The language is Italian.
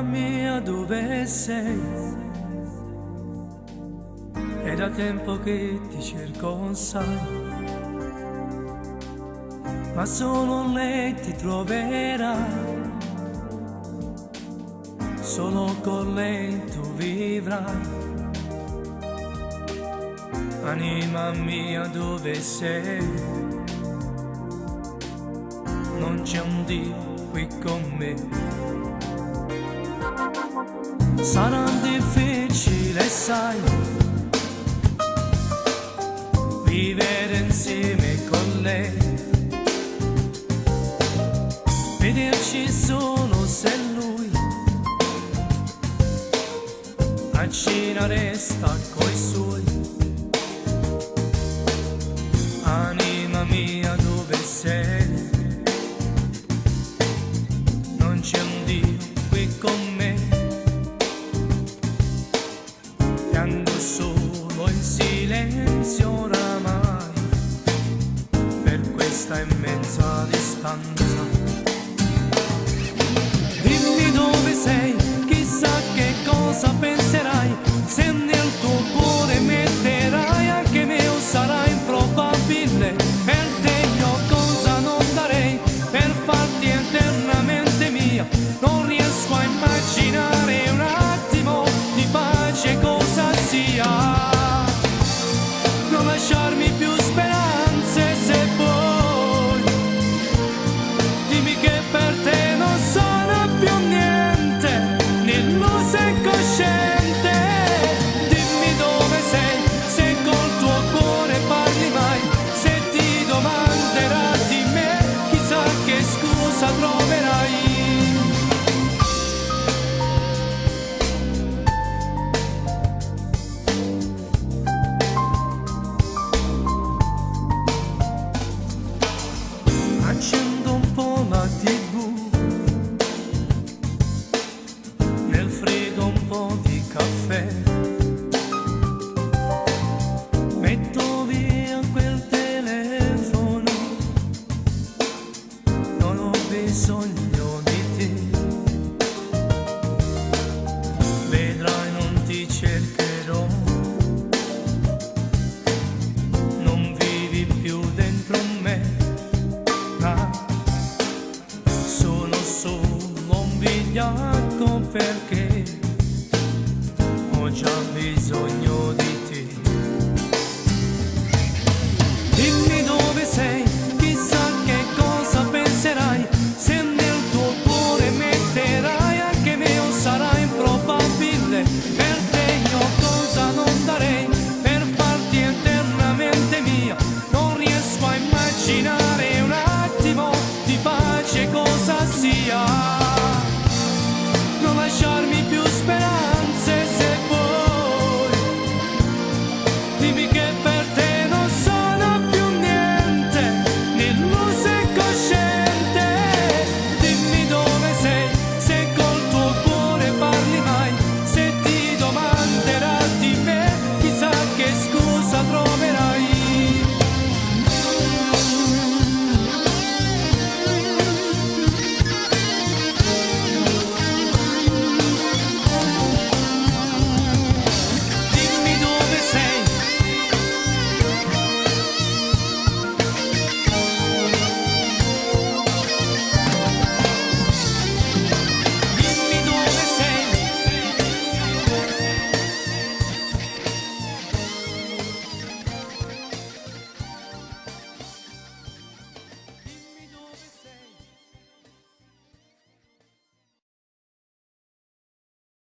Anima mia, dove sei? È da tempo che ti cerco, sai, ma solo lei ti troverà, solo con lei tu vivrai. Anima mia, dove sei? Non c'è un Dio qui con me. Sarà difficile, sai, vivere insieme con lei, vederci solo se lui a cena resta coi suoi. Anima mia, dove sei? Non c'è un Dio qui con me. Piango solo in silenzio oramai per questa immensa distanza. Dimmi dove sei, chissà che cosa penserai, se nel tuo cuore metterai anche me o sarai improbabile. Per te io cosa non darei per farti eternamente mia. Non riesco a immaginare un attimo di pace cosa sia. Non lasciarmi più speranze se vuoi. Dimmi che per te non sono più niente, né illuso e cosciente. Dimmi dove sei, se col tuo cuore parli mai, se ti domanderà di me, chissà che scusa troverai. Accendo un po' la TV, nel frigo un po' di caffè, metto via quel telefono, non ho bisogno di te. Vedrai, non ti cercherò, non vivi più dentro me. Sono solo un vigliacco perché ho già bisogno di